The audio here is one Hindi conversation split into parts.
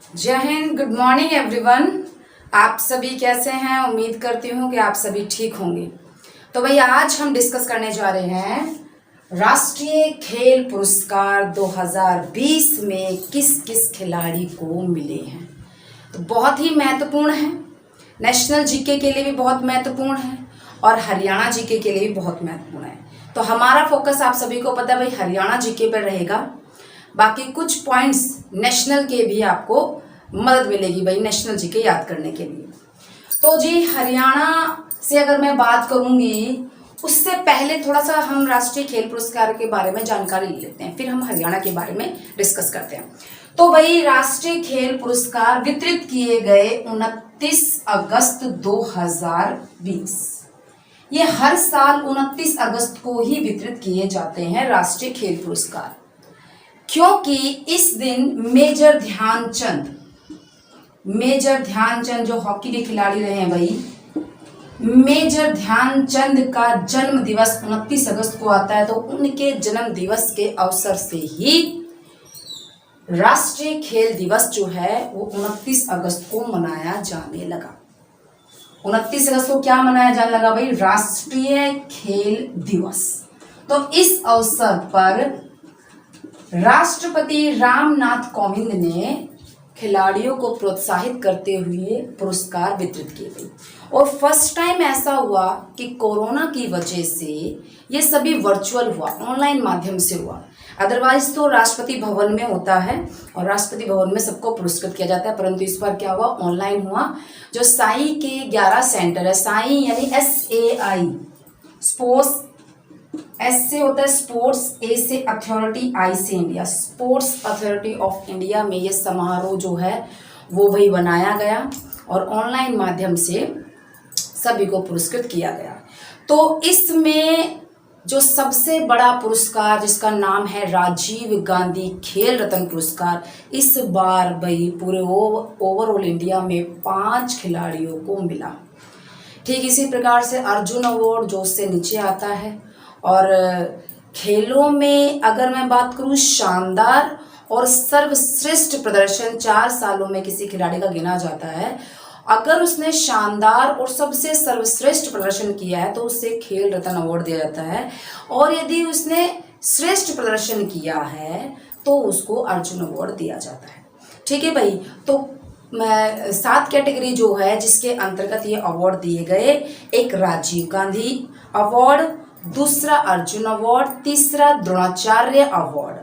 जय हिंद। Good morning everyone. आप सभी कैसे हैं? उम्मीद करती हूँ कि आप सभी ठीक होंगे। तो भाई आज हम डिस्कस करने जा रहे हैं राष्ट्रीय खेल पुरस्कार 2020 में किस किस खिलाड़ी को मिले हैं। तो बहुत ही महत्वपूर्ण है, नेशनल जीके के लिए भी बहुत महत्वपूर्ण है और हरियाणा जीके के लिए भी बहुत महत्वपूर्ण है। तो हमारा फोकस आप सभी को पता है भाई हरियाणा जीके पर रहेगा। बाकी कुछ पॉइंट्स नेशनल के भी आपको मदद मिलेगी भाई नेशनल जीके याद करने के लिए। तो जी हरियाणा से अगर मैं बात करूंगी, उससे पहले थोड़ा सा हम राष्ट्रीय खेल पुरस्कार के बारे में जानकारी ले लेते हैं, फिर हम हरियाणा के बारे में डिस्कस करते हैं। तो भाई राष्ट्रीय खेल पुरस्कार वितरित किए गए 29 अगस्त 2020। ये हर साल 29 अगस्त को ही वितरित किए जाते हैं राष्ट्रीय खेल पुरस्कार, क्योंकि इस दिन मेजर ध्यानचंद जो हॉकी के खिलाड़ी रहे हैं भाई, मेजर ध्यानचंद का जन्म दिवस 29 अगस्त को आता है। तो उनके जन्म दिवस के अवसर से ही राष्ट्रीय खेल दिवस जो है वो 29 अगस्त को मनाया जाने लगा। 29 अगस्त को क्या मनाया जाने लगा भाई? राष्ट्रीय खेल दिवस। तो इस अवसर पर राष्ट्रपति रामनाथ कोविंद ने खिलाड़ियों को प्रोत्साहित करते हुए पुरस्कार वितरित किए गए। और फर्स्ट टाइम ऐसा हुआ कि कोरोना की वजह से ये सभी वर्चुअल हुआ, ऑनलाइन माध्यम से हुआ। अदरवाइज तो राष्ट्रपति भवन में होता है और राष्ट्रपति भवन में सबको पुरस्कृत किया जाता है, परंतु इस बार क्या हुआ? ऑनलाइन हुआ। जो साई के 11 सेंटर है, साई यानी SAI स्पोर्ट्स, एस से होता है स्पोर्ट्स, ए से अथॉरिटी, आई से India, sports authority of India में ये समारोह जो है वो वही बनाया गया और ऑनलाइन माध्यम से सभी को पुरस्कृत किया गया। तो इसमें जो सबसे बड़ा पुरस्कार जिसका नाम है राजीव गांधी खेल रत्न पुरस्कार, इस बार भाई पूरे ओवरऑल इंडिया में 5 खिलाड़ियों को मिला। ठीक इसी प्रकार से अर्जुन अवार्ड जो उससे नीचे आता है। और खेलों में अगर मैं बात करूं, शानदार और सर्वश्रेष्ठ प्रदर्शन 4 सालों में किसी खिलाड़ी का गिना जाता है। अगर उसने शानदार और सबसे सर्वश्रेष्ठ प्रदर्शन किया है तो उसे खेल रत्न अवार्ड दिया जाता है, और यदि उसने श्रेष्ठ प्रदर्शन किया है तो उसको अर्जुन अवार्ड दिया जाता है। ठीक है भाई। तो 7 कैटेगरी जो है जिसके अंतर्गत ये अवार्ड दिए गए, एक राजीव गांधी अवार्ड, दूसरा अर्जुन अवार्ड, तीसरा द्रोणाचार्य अवार्ड,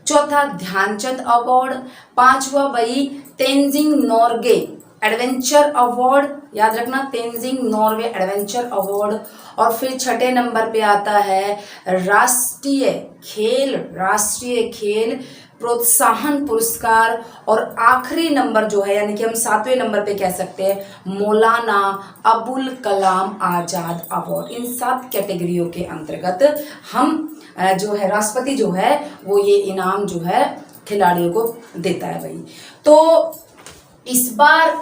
चौथा ध्यानचंद अवार्ड, 5वां भाई तेंजिंग नोर्गे एडवेंचर अवार्ड, याद रखना तेंजिंग नॉर्वे एडवेंचर अवार्ड, और फिर 6ठे नंबर पे आता है राष्ट्रीय खेल प्रोत्साहन पुरस्कार, और आखिरी नंबर जो है यानी कि हम 7वें नंबर पे कह सकते हैं मौलाना अबुल कलाम आजाद अवार्ड। इन 7 कैटेगरियों के अंतर्गत हम जो है राष्ट्रपति जो है वो ये इनाम जो है खिलाड़ियों को देता है भाई। तो इस बार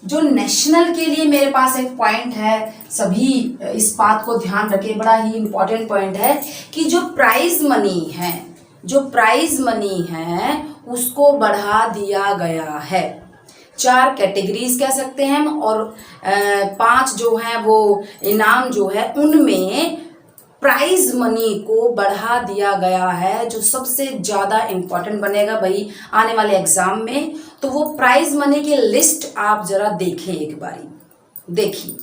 जो नेशनल के लिए मेरे पास एक पॉइंट है, सभी इस बात को ध्यान रखें, बड़ा ही इंपॉर्टेंट पॉइंट है कि जो प्राइज मनी है उसको बढ़ा दिया गया है। 4 कैटेगरीज कह सकते हैं हम, और 5 जो हैं वो इनाम जो है उनमें प्राइज मनी को बढ़ा दिया गया है। जो सबसे ज्यादा इंपॉर्टेंट बनेगा भाई आने वाले एग्जाम में, तो वो प्राइज मनी की लिस्ट आप जरा देखें, एक बारी देखिए।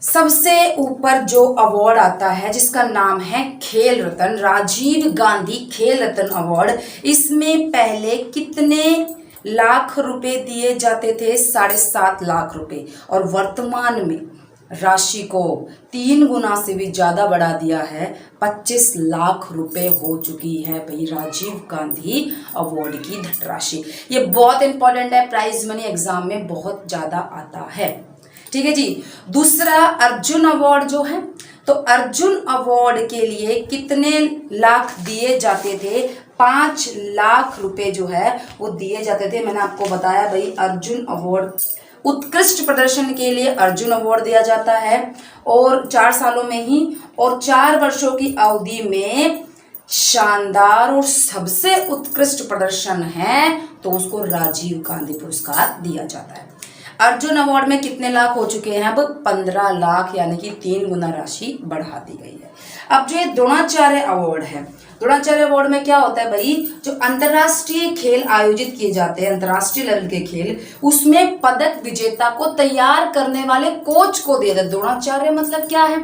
सबसे ऊपर जो अवार्ड आता है जिसका नाम है खेल रत्न, राजीव गांधी खेल रत्न अवार्ड, इसमें पहले कितने लाख रुपए दिए जाते थे? 7.5 लाख रुपए, और वर्तमान में राशि को 3 गुना से भी ज्यादा बढ़ा दिया है, 25 लाख रुपए हो चुकी है भाई राजीव गांधी अवार्ड की धनराशि। ये बहुत इंपॉर्टेंट है, प्राइज मनी एग्जाम में बहुत ज्यादा आता है। ठीक है जी। दूसरा अर्जुन अवार्ड जो है, तो अर्जुन अवार्ड के लिए कितने लाख दिए जाते थे? 5 लाख रुपए जो है वो दिए जाते थे। मैंने आपको बताया भाई अर्जुन अवार्ड, उत्कृष्ट प्रदर्शन के लिए अर्जुन अवार्ड दिया जाता है और 4 सालों में ही, और 4 वर्षों की अवधि में शानदार और सबसे उत्कृष्ट प्रदर्शन है तो उसको राजीव गांधी पुरस्कार दिया जाता है। अर्जुन अवार्ड में कितने लाख हो चुके हैं? अब 15 लाख, यानी कि 3 गुना राशि बढ़ा दी गई है। अब जो ये द्रोणाचार्य अवार्ड है, द्रोणाचार्य अवार्ड में क्या होता है भाई, जो अंतर्राष्ट्रीय खेल आयोजित किए जाते हैं, अंतर्राष्ट्रीय लेवल के खेल, उसमें पदक विजेता को तैयार करने वाले कोच को दिया जाता है। द्रोणाचार्य मतलब क्या है?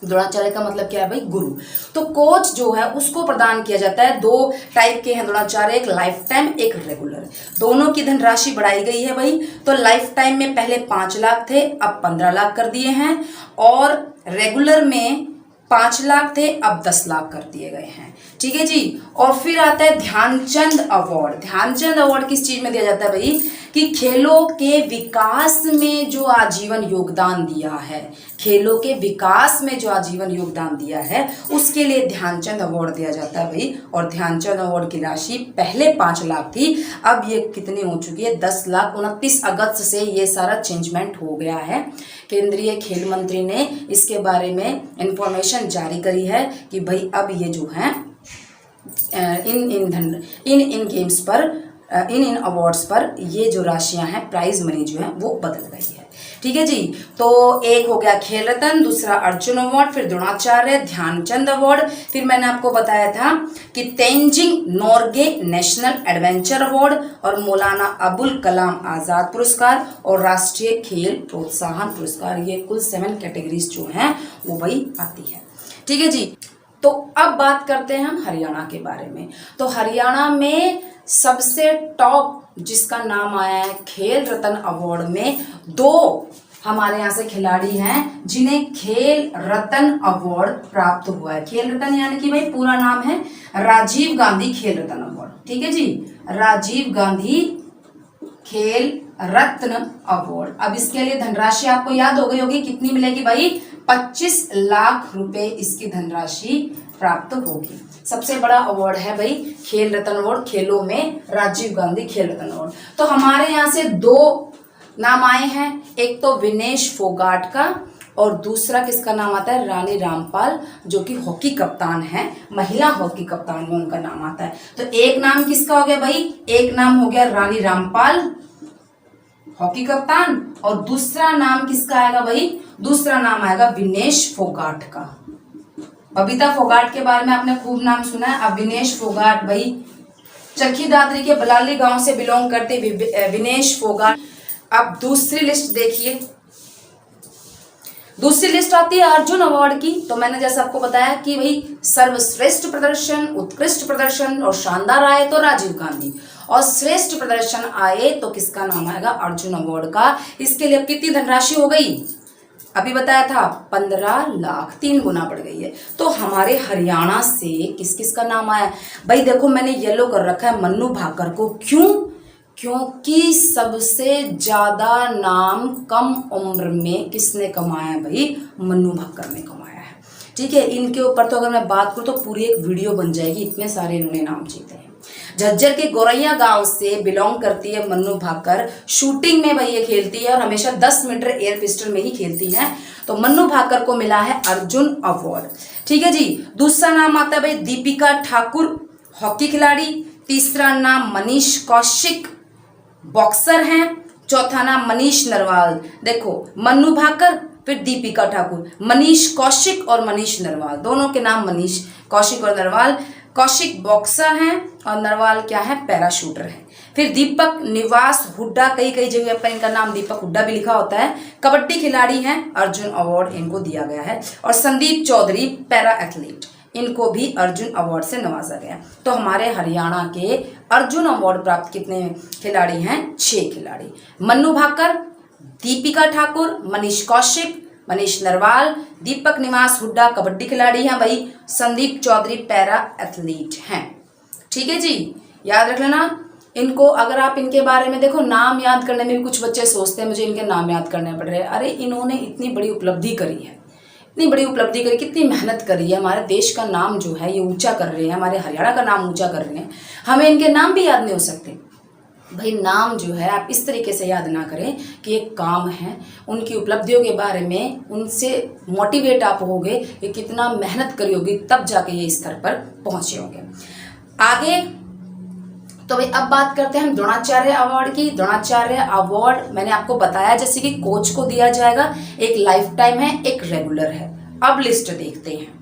द्रोणाचार्य का मतलब क्या है भाई? गुरु। तो कोच जो है उसको प्रदान किया जाता है। 2 टाइप के हैं द्रोणाचार्य, एक लाइफ टाइम, एक रेगुलर। दोनों की धनराशि बढ़ाई गई है भाई। तो लाइफ टाइम में पहले 5 लाख थे, अब 15 लाख कर दिए हैं, और रेगुलर में 5 लाख थे, अब 10 लाख कर दिए गए हैं। ठीक है जी। और फिर आता है ध्यानचंद अवार्ड। ध्यानचंद अवार्ड किस चीज में दिया जाता है भाई? कि खेलों के विकास में जो आजीवन योगदान दिया है, खेलों के विकास में जो आजीवन योगदान दिया है, उसके लिए ध्यानचंद अवार्ड दिया जाता है भाई। और ध्यानचंद अवार्ड की राशि पहले 5 लाख थी, अब ये कितनी हो चुकी है? 10 लाख। 29 अगस्त से ये सारा चेंजमेंट हो गया है। केंद्रीय खेल मंत्री ने इसके बारे में इंफॉर्मेशन जारी करी है कि भाई अब ये जो है इन गेम्स पर, इन अवार्ड्स पर ये जो राशियां हैं, प्राइज मनी जो है वो बदल गई है। ठीक है जी। तो एक हो गया खेल रत्न, दूसरा अर्जुन अवार्ड, फिर द्रोणाचार्य, ध्यानचंद अवार्ड, फिर मैंने आपको बताया था कि Tenzing Norgay national adventure award, और मौलाना अबुल कलाम आजाद पुरस्कार, और राष्ट्रीय खेल प्रोत्साहन पुरस्कार। ये कुल 7 कैटेगरीज जो हैं वो वही आती है। ठीक है जी। तो अब बात करते हैं हम हरियाणा के बारे में। तो हरियाणा में सबसे टॉप जिसका नाम आया है खेल रत्न अवार्ड में, 2 हमारे यहाँ से खिलाड़ी हैं जिन्हें खेल रत्न अवार्ड प्राप्त हुआ है। खेल रत्न यानी कि भाई पूरा नाम है राजीव गांधी खेल रत्न अवार्ड। ठीक है जी, राजीव गांधी खेल रत्न अवार्ड। अब इसके लिए धनराशि आपको याद हो गई होगी, कितनी मिलेगी भाई? 25 लाख रुपए इसकी धनराशि प्राप्त होगी। सबसे बड़ा अवार्ड है भाई खेल रत्न अवार्ड, खेलों में राजीव गांधी खेल रत्न अवार्ड। तो हमारे यहाँ से 2 नाम आए हैं, एक तो विनेश फोगाट का, और दूसरा किसका नाम आता है? रानी रामपाल, जो कि हॉकी कप्तान है, महिला हॉकी कप्तान में उनका नाम आता है। तो एक नाम किसका हो गया भाई? एक नाम हो गया रानी रामपाल हॉकी कप्तान, और दूसरा नाम किसका आएगा भाई? दूसरा नाम आएगा विनेश फोगाट का। बबीता फोगाट के बारे में आपने खूब नाम सुना है। अब विनेश फोगाट भाई चरखी दादरी के बलाली गांव से बिलोंग करते विनेश फोगाट। अब दूसरी लिस्ट देखिए, दूसरी लिस्ट आती है अर्जुन अवार्ड की। तो मैंने जैसा आपको बताया कि भाई सर्वश्रेष्ठ प्रदर्शन, उत्कृष्ट प्रदर्शन और शानदार आए तो राजीव गांधी, और श्रेष्ठ प्रदर्शन आए तो किसका नाम आएगा? अर्जुन अवार्ड का। इसके लिए कितनी धनराशि हो गई? अभी बताया था 15 लाख, 3 गुना बढ़ गई है। तो हमारे हरियाणा से किस किस का नाम आया भाई? देखो मैंने येलो कर रखा है मन्नू भाकर को। क्यों? क्योंकि सबसे ज्यादा नाम कम उम्र में किसने कमाया है भाई? मन्नू भाकर ने कमाया है। ठीक है, इनके ऊपर तो अगर मैं बात करूं तो पूरी एक वीडियो बन जाएगी, इतने सारे इन्होंने नाम जीते हैं। झज्जर के गोरैया गांव से बिलोंग करती है मन्नू भाकर। शूटिंग में भाई ये खेलती है और हमेशा 10 मीटर एयर पिस्टल में ही खेलती है। तो मन्नू भाकर को मिला है अर्जुन अवार्ड। ठीक है जी। दूसरा नाम आता है भाई दीपिका ठाकुर, हॉकी खिलाड़ी। तीसरा नाम मनीष कौशिक, बॉक्सर हैं। चौथा नाम मनीष नरवाल। देखो मन्नू भाकर, फिर दीपिका ठाकुर, मनीष कौशिक और मनीष नरवाल, दोनों के नाम मनीष कौशिक और नरवाल। कौशिक बॉक्सर हैं और नरवाल क्या है? पैराशूटर है। फिर दीपक निवास हुड्डा, कई कई जगह पर इनका नाम दीपक हुड्डा भी लिखा होता है, कबड्डी खिलाड़ी हैं, अर्जुन अवार्ड इनको दिया गया है। और संदीप चौधरी पैरा एथलीट, इनको भी अर्जुन अवार्ड से नवाजा गया। तो हमारे हरियाणा के अर्जुन अवार्ड प्राप्त कितने खिलाड़ी हैं? 6 खिलाड़ी। मन्नू भाकर, दीपिका ठाकुर, मनीष कौशिक, मनीष नरवाल, दीपक निवास हुड्डा कबड्डी खिलाड़ी हैं भाई, संदीप चौधरी पैरा एथलीट हैं। ठीक है जी, याद रख लेना इनको। अगर आप इनके बारे में देखो, नाम याद करने में भी कुछ बच्चे सोचते हैं मुझे इनके नाम याद करने पड़ रहे हैं। अरे इन्होंने इतनी बड़ी उपलब्धि करी है, इतनी बड़ी उपलब्धि करी, कितनी मेहनत करी है, हमारे देश का नाम जो है ये ऊंचा कर रहे हैं, हमारे हरियाणा का नाम ऊंचा कर रहे हैं, हमें इनके नाम भी याद नहीं हो सकते। भाई नाम जो है आप इस तरीके से याद ना करें कि एक काम है, उनकी उपलब्धियों के बारे में उनसे मोटिवेट आप होगे कि कितना मेहनत करी होगी तब जाके ये इस स्तर पर पहुंचे होंगे। आगे तो भाई अब बात करते हैं हम द्रोणाचार्य अवार्ड की। द्रोणाचार्य अवार्ड मैंने आपको बताया जैसे कि कोच को दिया जाएगा, एक लाइफ टाइम है, एक रेगुलर है। अब लिस्ट देखते हैं।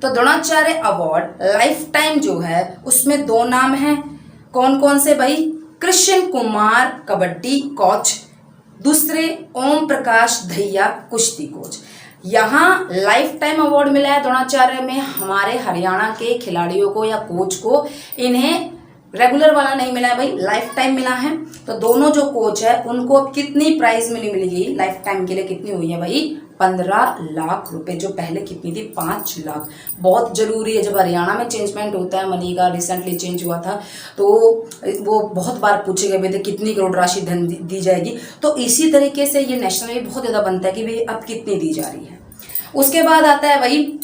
तो द्रोणाचार्य अवार्ड लाइफ टाइम जो है उसमें 2 नाम हैं। कौन कौन से भाई? कृष्ण कुमार कबड्डी कोच, दूसरे ओम प्रकाश दहिया कुश्ती कोच। यहाँ लाइफ टाइम अवार्ड मिला है द्रोणाचार्य में हमारे हरियाणा के खिलाड़ियों को या कोच को। इन्हें रेगुलर वाला नहीं मिला है भाई, लाइफ टाइम मिला है। तो दोनों जो कोच है उनको कितनी प्राइज मिलेगी लाइफ टाइम के लिए? कितनी हुई है भाई? 15 लाख रुपए। जो पहले कितनी थी? 5 लाख। बहुत जरूरी है, जब हरियाणा में चेंजमेंट होता है, मनी का रिसेंटली चेंज हुआ था, तो वो बहुत बार पूछे गए थे कितनी करोड़ राशि धन दी जाएगी। तो इसी तरीके से ये नेशनल में बहुत ज्यादा बनता है कि भाई अब कितनी दी जा रही है। उसके बाद आता है भाई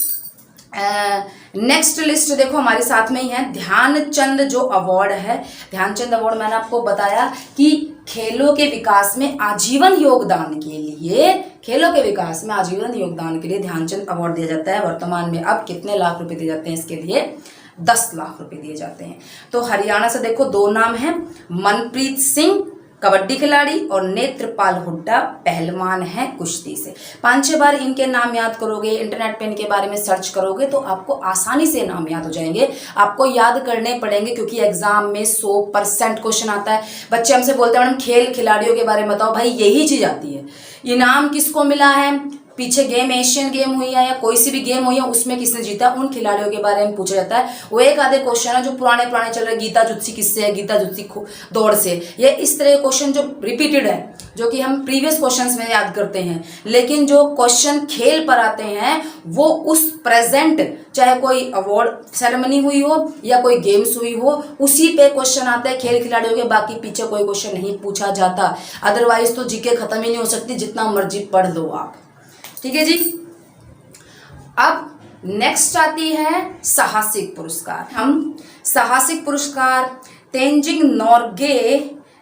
नेक्स्ट लिस्ट देखो हमारे साथ में ही है ध्यानचंद जो अवार्ड है। ध्यानचंद अवार्ड मैंने आपको बताया कि खेलों के विकास में आजीवन योगदान के लिए, खेलों के विकास में आजीवन योगदान के लिए ध्यानचंद अवार्ड दिया जाता है। वर्तमान में अब कितने लाख रुपए दिए जाते हैं इसके लिए? 10 लाख रुपए दिए जाते हैं। तो हरियाणा से देखो 2 नाम हैं, मनप्रीत सिंह कबड्डी खिलाड़ी और नेत्रपाल हुड्डा पहलवान है कुश्ती से। 5-6 बार इनके नाम याद करोगे, इंटरनेट पे इनके बारे में सर्च करोगे तो आपको आसानी से नाम याद हो जाएंगे। आपको याद करने पड़ेंगे क्योंकि एग्जाम में 100% क्वेश्चन आता है। बच्चे हमसे बोलते हैं मैडम खेल खिलाड़ियों के बारे में बताओ, भाई यही चीज आती है। इनाम किसको मिला है? पीछे गेम एशियन गेम हुई है या कोई सी भी गेम हुई है उसमें किसने जीता, उन खिलाड़ियों के बारे में पूछा जाता है। वो एक आधे क्वेश्चन है जो पुराने चल रहे, गीता जुत्सी किससे है, गीता जुत्सी दौड़ से, ये इस तरह के क्वेश्चन जो रिपीटेड है, जो कि हम प्रीवियस क्वेश्चंस में याद करते हैं। लेकिन जो क्वेश्चन खेल पर आते हैं वो उस प्रेजेंट, चाहे कोई अवार्ड सेरेमनी हुई हो या कोई गेम्स हुई हो, उसी पे क्वेश्चन आते हैं खेल खिलाड़ियों के। बाकी पीछे कोई क्वेश्चन नहीं पूछा जाता। अदरवाइज तो जीके खत्म ही नहीं हो सकती, जितना मर्जी पढ़ लो आप। ठीक है जी। अब नेक्स्ट आती है साहसिक पुरस्कार। हम साहसिक पुरस्कार Tenzing Norgay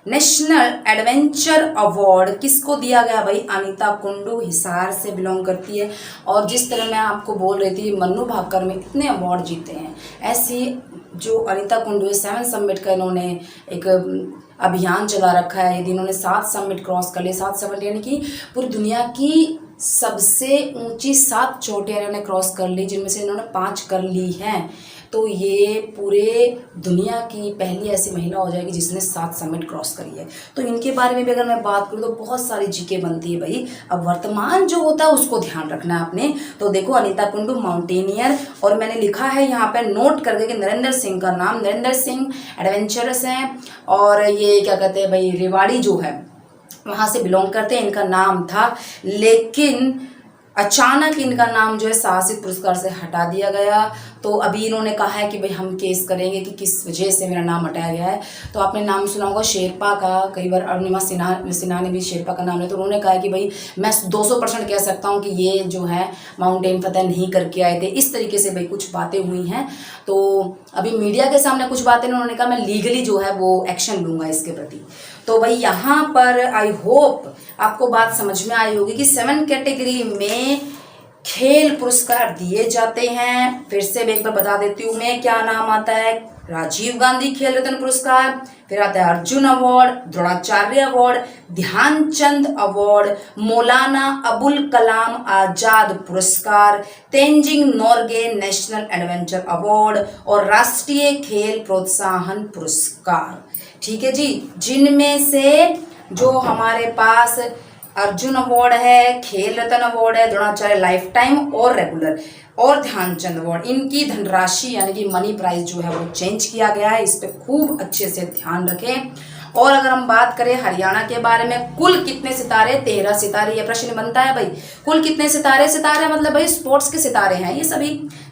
national adventure award किसको दिया गया भाई? अनीता कुंडू हिसार से बिलोंग करती है। और जिस तरह मैं आपको बोल रही थी मन्नू भाकर में इतने अवार्ड जीते हैं, ऐसी जो अनीता कुंडू है 7 समिट का इन्होंने एक अभियान चला रखा है। यदि इन्होंने 7 समिट क्रॉस कर लिए, 7 समिट यानी कि पूरी दुनिया की सबसे ऊंची 7 चोटियां इन्होंने क्रॉस कर ली, जिनमें से इन्होंने 5 कर ली हैं। तो ये पूरे दुनिया की पहली ऐसी महिला हो जाएगी जिसने 7 समिट क्रॉस करी है। तो इनके बारे में भी अगर मैं बात करूँ तो बहुत सारी जीके बनती है भाई। अब वर्तमान जो होता है उसको ध्यान रखना है आपने। तो देखो अनीता कुंडू माउंटेनियर, और मैंने लिखा है यहाँ पे नोट करके कि नरेंद्र सिंह का नाम, नरेंद्र सिंह एडवेंचरस हैं और ये क्या कहते हैं भाई रेवाड़ी जो है वहाँ से बिलोंग करते हैं। इनका नाम था, लेकिन अचानक इनका नाम जो है साहसिक पुरस्कार से हटा दिया गया। तो अभी इन्होंने कहा है कि भाई हम केस करेंगे कि किस वजह से मेरा नाम हटाया गया है। तो आपने नाम सुना होगा शेरपा का, कई बार अरुणिमा सिन्हा ने भी शेरपा का नाम है। तो उन्होंने कहा है कि भाई मैं 200% कह सकता हूँ कि ये जो है माउंटेन फतेह नहीं करके आए थे। इस तरीके से भाई कुछ बातें हुई हैं। तो अभी मीडिया के सामने कुछ बातें उन्होंने कहा मैं लीगली जो है वो एक्शन लूँगा इसके प्रति। तो भाई यहाँ पर आई होप आपको बात समझ में आई होगी कि 7 कैटेगरी में खेल पुरस्कार दिए जाते हैं। फिर से एक बार बता देती हूँ मैं क्या नाम आता है। राजीव गांधी खेल रत्न पुरस्कार, फिर आता है Arjun award, Dronacharya award, Dhyan Chand award, Maulana Abul Kalam Azad पुरस्कार, Tenzing Norgay national adventure award और राष्ट्रीय खेल प्रोत्साहन पुरस्कार। ठीक है जी। जिनमें से जो हमारे पास अर्जुन अवार्ड है, खेल रत्न अवार्ड है, द्रोणाचार्य लाइफ टाइम और रेगुलर, और ध्यानचंद अवार्ड, इनकी धनराशि यानी कि मनी प्राइस जो है वो चेंज किया गया है। इस पे खूब अच्छे से ध्यान रखें। और अगर हम बात करें हरियाणा के बारे में, कुल कितने सितारे? 13 सितारे। ये प्रश्न बनता है भाई, कुल कितने सितारे? सितारे मतलब भाई स्पोर्ट्स के सितारे हैं ये सभी।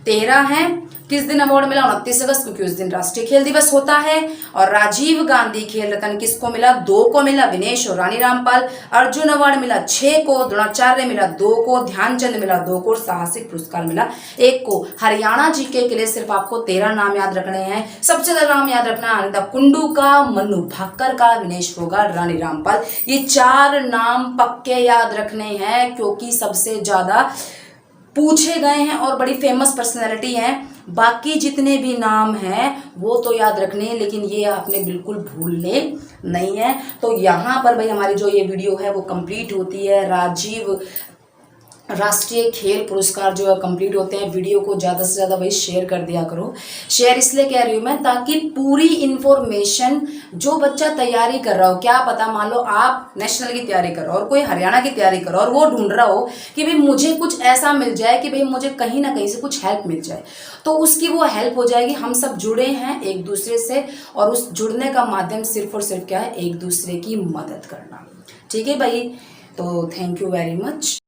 13 हैं। किस दिन अवार्ड मिला? 29 अगस्त, क्योंकि उस दिन राष्ट्रीय खेल दिवस होता है। और राजीव गांधी खेल रत्न किसको मिला? 2 को मिला, विनेश और रानी रामपाल। अर्जुन अवार्ड मिला 6 को, द्रोणाचार्य मिला 2 को, ध्यानचंद मिला 2 को और साहसिक पुरस्कार मिला 1 को। हरियाणा जीके के लिए सिर्फ आपको 13 नाम याद रखने हैं। सबसे ज्यादा नाम याद रखना है अनिता कुंडू का, मनु भाकर का, विनेश फोगाट, रानी रामपाल। ये 4 नाम पक्के याद रखने हैं क्योंकि सबसे ज्यादा पूछे गए हैं और बड़ी फेमस पर्सनैलिटी हैं। बाकी जितने भी नाम हैं वो तो याद रखने हैं, लेकिन ये आपने बिल्कुल भूलने नहीं है। तो यहाँ पर भाई हमारी जो ये वीडियो है वो कंप्लीट होती है। राजीव राष्ट्रीय खेल पुरस्कार जो है कंप्लीट होते हैं। वीडियो को ज़्यादा से ज़्यादा भाई शेयर कर दिया करो। शेयर इसलिए कह रही हूँ मैं ताकि पूरी इन्फॉर्मेशन जो बच्चा तैयारी कर रहा हो, क्या पता मान लो आप नेशनल की तैयारी कर रहे हो और कोई हरियाणा की तैयारी कर रहा हो और वो ढूंढ रहा हो कि भाई मुझे कुछ ऐसा मिल जाए कि भाई मुझे कहीं ना कहीं से कुछ हेल्प मिल जाए, तो उसकी वो हेल्प हो जाएगी। हम सब जुड़े हैं एक दूसरे से और उस जुड़ने का माध्यम सिर्फ और सिर्फ क्या है? एक दूसरे की मदद करना। ठीक है भाई, तो थैंक यू वेरी मच।